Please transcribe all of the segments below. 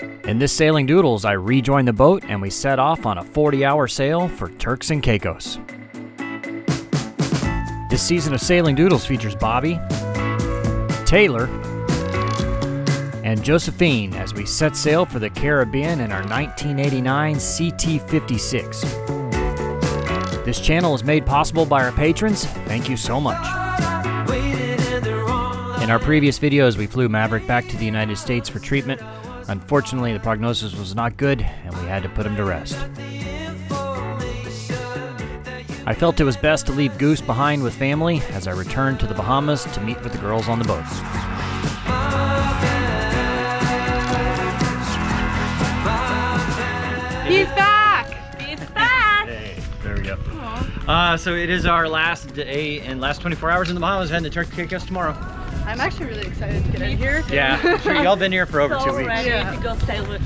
In this Sailing Doodles, I rejoined the boat and we set off on a 40-hour sail for Turks and Caicos. This season of Sailing Doodles features Bobby, Taylor, and Josephine as we set sail for the Caribbean in our 1989 CT56. This channel is made possible by our patrons. Thank you so much. In our previous videos, we flew Maverick back to the United States for treatment. Unfortunately, the prognosis was not good, and we had to put him to rest. I felt it was best to leave Goose behind with family as I returned to the Bahamas to meet with the girls on the boats. He's back! He's back! Hey, there we go. So it is our last day and last 24 hours in the Bahamas, heading to Turks and Caicos tomorrow. I'm actually really excited to get in here. Yeah, I'm sure y'all been here for over 2 weeks. Ready to go sail with.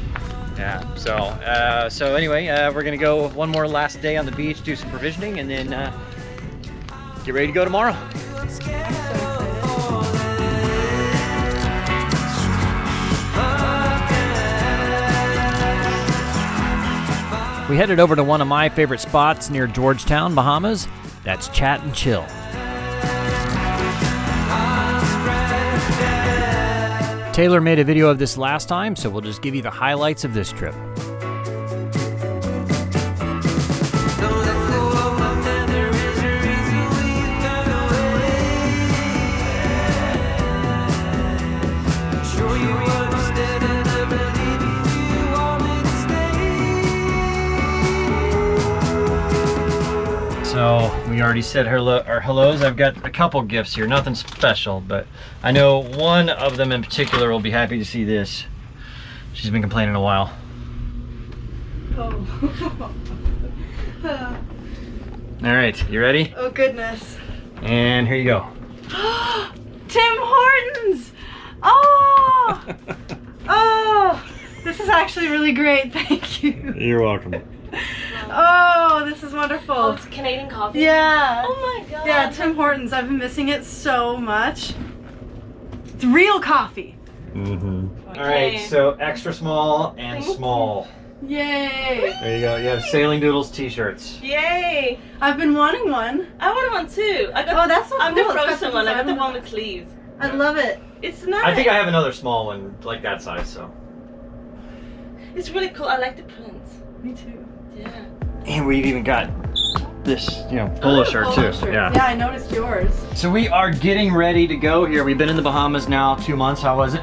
Yeah, so anyway, we're gonna go one more last day on the beach, do some provisioning, and then get ready to go tomorrow. We headed over to one of my favorite spots near Georgetown, Bahamas. That's Chat and Chill. Taylor made a video of this last time, so we'll just give you the highlights of this trip. So we already said our hellos. I've got a couple gifts here, nothing special, but I know one of them in particular will be happy to see this. She's been complaining a while. Oh. All right, you ready? Oh goodness. And here you go. Tim Hortons! Oh! Oh! This is actually really great, thank you. You're welcome. Oh, this is wonderful. Oh, it's Canadian coffee? Yeah. Oh my god. Yeah, Tim Hortons. I've been missing it so much. It's real coffee. Mm-hmm. Okay. All right, so extra small and small. Yay. There you go. You have Sailing Doodles t-shirts. Yay! I've been wanting one. I want one too. I got, Oh, that's so I'm cool. the It's got frozen the one. I got the design. one with sleeves. I love it. It's nice. I think I have another small one like that size, so. It's really cool. I like the prints. Me too. Yeah. And we've even got this, polo shirt too. Yeah, I noticed yours. So we are getting ready to go here. We've been in the Bahamas now 2 months. How was it?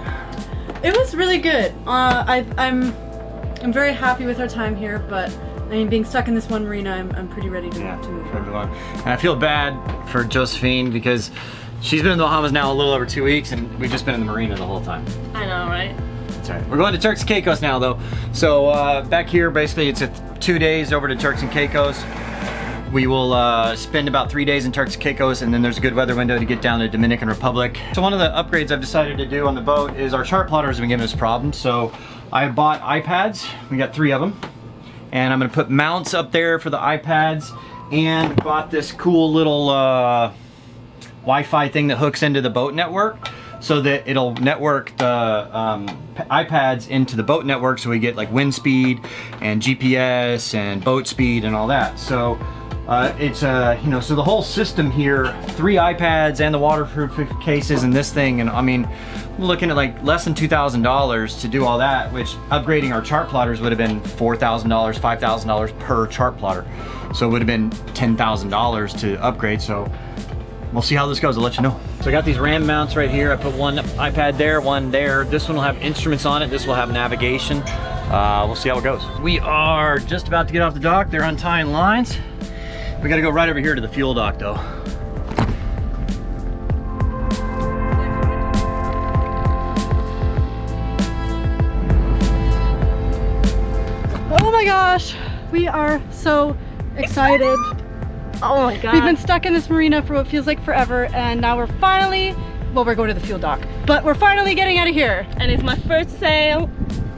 It was really good. I'm very happy with our time here, but I mean, being stuck in this one marina, I'm pretty ready to move on. And I feel bad for Josephine because she's been in the Bahamas now a little over 2 weeks, and we've just been in the marina the whole time. I know, right? That's right. We're going to Turks and Caicos now, though. So back here, basically, it's 2 days over to Turks and Caicos. We will spend about 3 days in Turks and Caicos, and then there's a good weather window to get down to Dominican Republic. So one of the upgrades I've decided to do on the boat is our chart plotter has been giving us problems. So I bought iPads. We got 3 of them. And I'm going to put mounts up there for the iPads, and bought this cool little Wi-Fi thing that hooks into the boat network, so that it'll network the iPads into the boat network, so we get like wind speed and GPS and boat speed and all that. So it's so the whole system here, 3 iPads and the waterproof cases and this thing, and I mean, we're looking at like less than $2,000 to do all that, which upgrading our chart plotters would have been $4,000, $5,000 per chart plotter. So it would have been $10,000 to upgrade. So we'll see how this goes. I'll let you know. So I got these RAM mounts right here. I put one iPad there, one there. This one will have instruments on it. This will have navigation. We'll see how it goes. We are just about to get off the dock. They're untying lines. We got to go right over here to the fuel dock, though. Oh my gosh, we are so excited. Oh my god. We've been stuck in this marina for what feels like forever, and now we're finally, well, we're going to the fuel dock, but we're finally getting out of here. And it's my first sail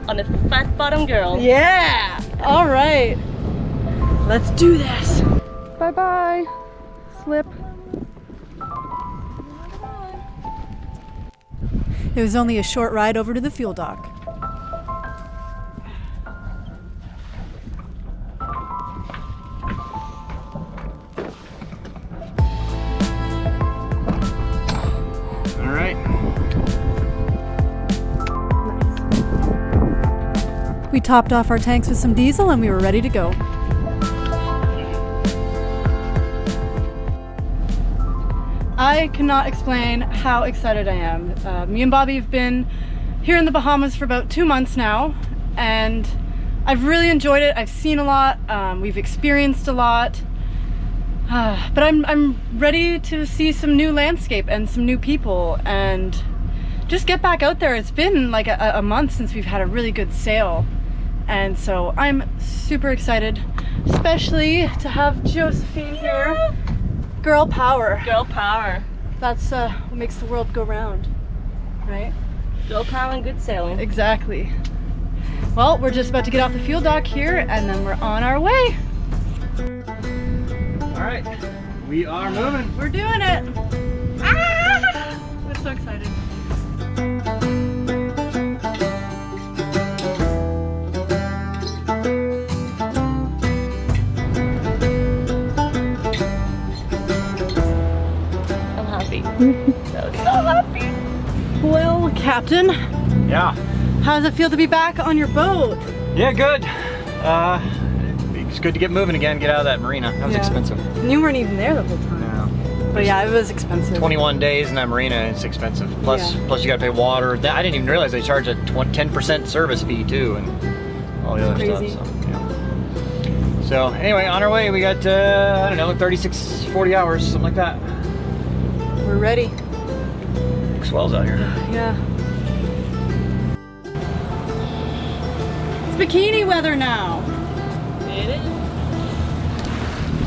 on the Fat Bottom Girl. Yeah. All right. Let's do this. Bye-bye. Slip. It was only a short ride over to the fuel dock. We topped off our tanks with some diesel and we were ready to go. I cannot explain how excited I am. Me and Bobby have been here in the Bahamas for about 2 months now, and I've really enjoyed it. I've seen a lot, we've experienced a lot, but I'm ready to see some new landscape and some new people and just get back out there. It's been like a month since we've had a really good sail, and so I'm super excited, especially to have Josephine here. Girl power. Girl power. That's what makes the world go round, right? Girl power and good sailing. Exactly. Well, we're just about to get off the fuel dock here and then we're on our way. All right, we are moving. We're doing it. Ah! We're so excited. I'm happy. So happy. Well, Captain, Yeah. how does it feel to be back on your boat? Yeah, good. It's good to get moving again, get out of that marina. That was Yeah. expensive. And you weren't even there the whole time. Yeah. But yeah, it was expensive. 21 days in that marina, it's expensive. Plus you gotta pay water. I didn't even realize they charge a 10% service fee too, and all the other Crazy. stuff. So, yeah. So anyway, on our way, we got, I don't know, 36, 40 hours, something like that. We're ready. Swells out here. Yeah. It's bikini weather now. It is.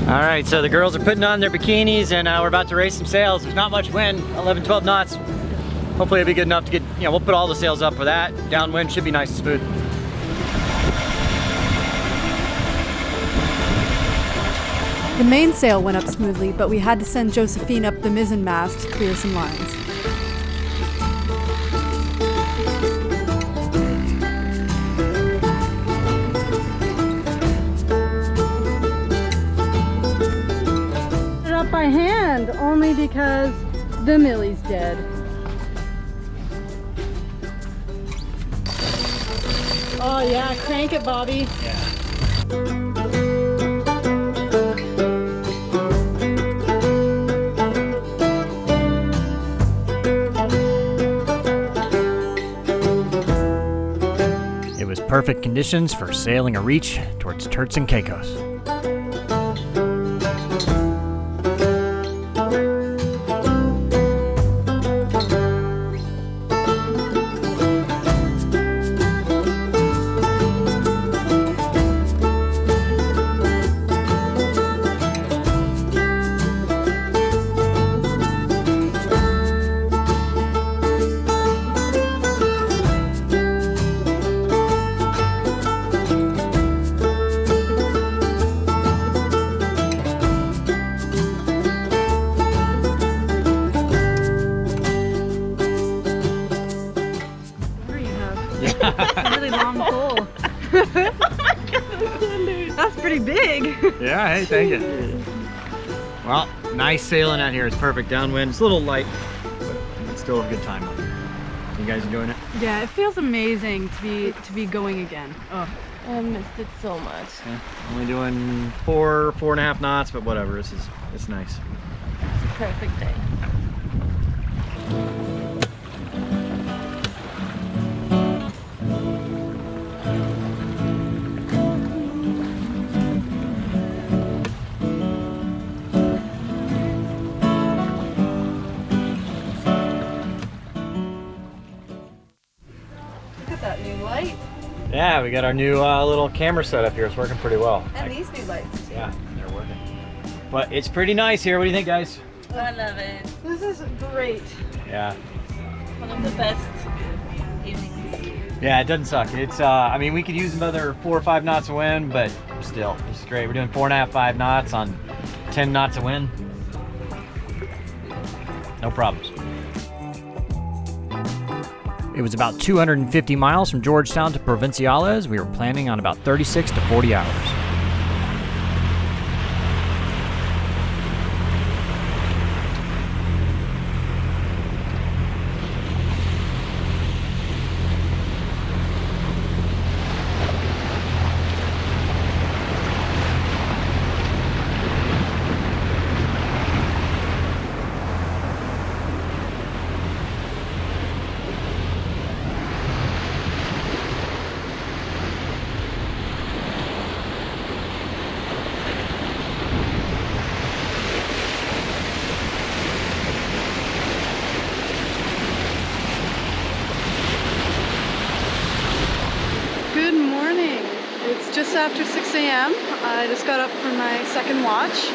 All right, so the girls are putting on their bikinis and we're about to raise some sails. There's not much wind, 11, 12 knots. Hopefully it'll be good enough to get, we'll put all the sails up for that. Downwind should be nice and smooth. The mainsail went up smoothly, but we had to send Josephine up the mizzen mast to clear some lines. It up by hand, only because the Millie's dead. Oh yeah, crank it, Bobby. It was perfect conditions for sailing a reach towards Turks and Caicos. A really long pole. That's pretty big. Yeah, hey, thank you. Well, nice sailing out here. It's perfect downwind. It's a little light, but it's still a good time out here. You guys enjoying it? Yeah, it feels amazing to be going again. Oh. I missed it so much. Yeah, only doing 4.5 knots, but whatever. It's nice. It's a perfect day. Look at that new light. Yeah, we got our new little camera setup here. It's working pretty well. And these new lights too. Yeah, they're working. But it's pretty nice here. What do you think, guys? I love it. This is great. Yeah. One of the best evenings. Yeah, it doesn't suck. It's, I mean, we could use another 4 or 5 knots of wind, but still, this is great. We're doing 4.5, 5 knots on 10 knots of wind. No problems. It was about 250 miles from Georgetown to Proveniales. We were planning on about 36 to 40 hours. minutes after 6 a.m. I just got up from my second watch.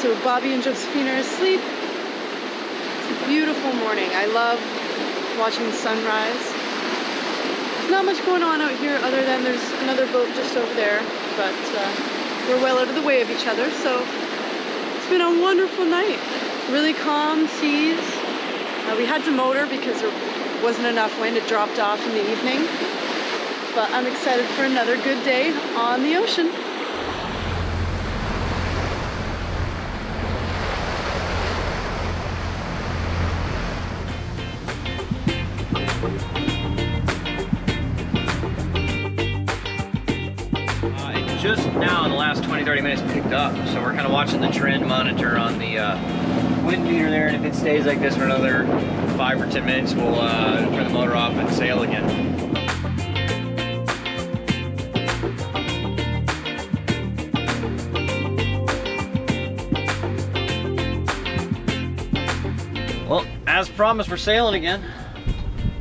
So Bobby and Josephine are asleep. It's a beautiful morning. I love watching the sunrise. There's not much going on out here other than there's another boat just over there, but we're well out of the way of each other, so it's been a wonderful night. Really calm seas. We had to motor because there wasn't enough wind. It dropped off in the evening, but I'm excited for another good day on the ocean. Just now in the last 20-30 minutes picked up, so we're kind of watching the trend monitor on the wind meter there, and if it stays like this for another 5 or 10 minutes, we'll turn the motor off and sail again. Well, as promised, we're sailing again.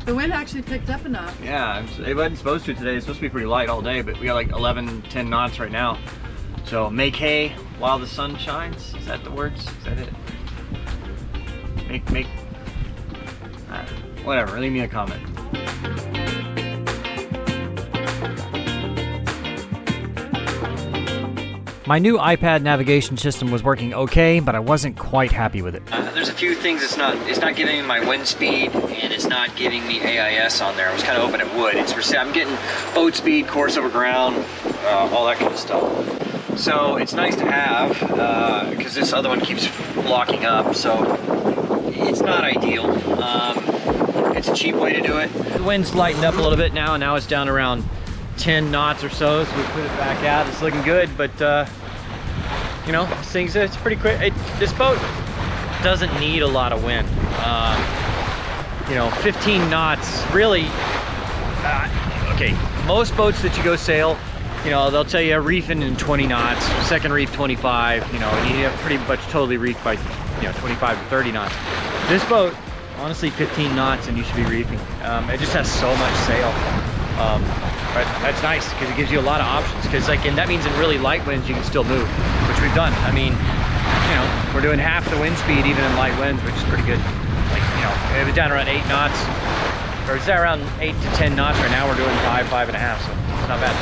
The wind actually picked up enough. Yeah, it wasn't supposed to today. It's supposed to be pretty light all day, but we got like 11, 10 knots right now. So make hay while the sun shines. Is that the words? Is that it? Make, whatever, leave me a comment. My new iPad navigation system was working okay, but I wasn't quite happy with it. There's a few things it's not giving me my wind speed, and it's not giving me AIS on there. I was kind of hoping it would. I'm getting boat speed, course over ground, all that kind of stuff. So it's nice to have, because this other one keeps locking up, so it's not ideal. It's a cheap way to do it. The wind's lightened up a little bit now, and now it's down around 10 knots or so, so we put it back out. It's looking good, but you know, this thing's, it's pretty quick. This boat doesn't need a lot of wind. You know, 15 knots, really, okay, most boats that you go sail, you know, they'll tell you reefing in 20 knots, second reef 25, you know, and you have pretty much totally reefed by, you know, 25 to 30 knots. This boat, honestly, 15 knots and you should be reefing. It just has so much sail. But that's nice because it gives you a lot of options, because like, and that means in really light winds you can still move, which we've done. I mean, you know, we're doing half the wind speed even in light winds, which is pretty good. Like, you know, it was down around 8 knots, or it's around 8 to 10 knots right now. We're doing 5, 5.5, so it's not bad.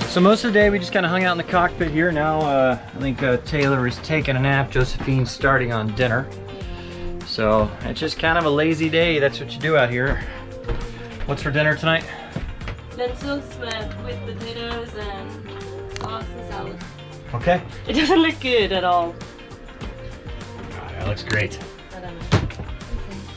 So most of the day we just kind of hung out in the cockpit here. Now I think Taylor is taking a nap, Josephine's starting on dinner. So it's just kind of a lazy day. That's what you do out here. What's for dinner tonight? Lentils with potatoes and sauce and salad. Okay. It doesn't look good at all. Oh, that looks great. I don't know.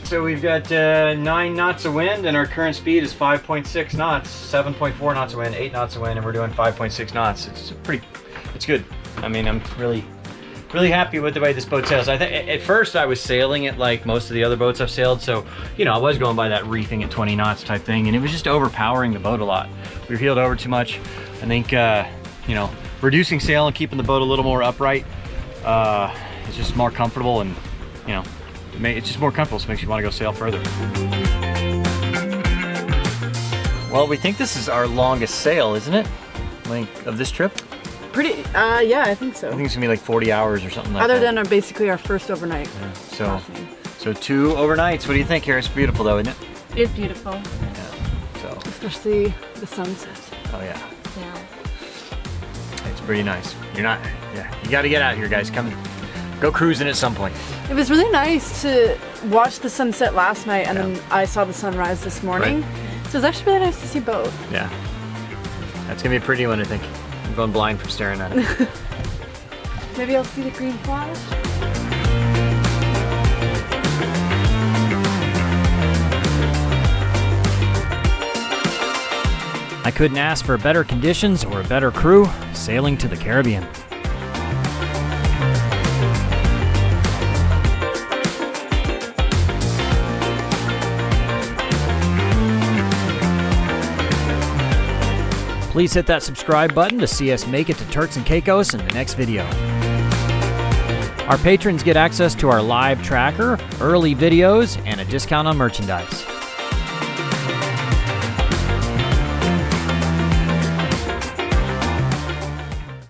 So we've got 9 knots of wind, and our current speed is 5.6 knots, 7.4 knots of wind, 8 knots of wind, and we're doing 5.6 knots. It's good. I mean, I'm really happy with the way this boat sails. I think at first I was sailing it like most of the other boats I've sailed, so you know, I was going by that reefing at 20 knots type thing, and it was just overpowering the boat a lot. We were heeled over too much. I think you know, reducing sail and keeping the boat a little more upright is just more comfortable, and you know, it's just more comfortable, so it makes you want to go sail further. Well, we think this is our longest sail, isn't it? Length of this trip? Pretty, yeah, I think so. I think it's gonna be like 40 hours or something like Other that. than basically our first overnight. Yeah. So 2 overnights. What do you think here? It's beautiful though, isn't it? It's beautiful. Yeah. So. Especially the sunset. Oh yeah. Yeah. It's pretty nice. You're not. Yeah. You got to get out here, guys. Come, go cruising at some point. It was really nice to watch the sunset last night, and then I saw the sunrise this morning. Right. So it's actually really nice to see both. Yeah. That's gonna be a pretty one, I think. I'm going blind from staring at it. Maybe I'll see the green flash. I couldn't ask for better conditions or a better crew sailing to the Caribbean. Please hit that subscribe button to see us make it to Turks and Caicos in the next video. Our patrons get access to our live tracker, early videos, and a discount on merchandise.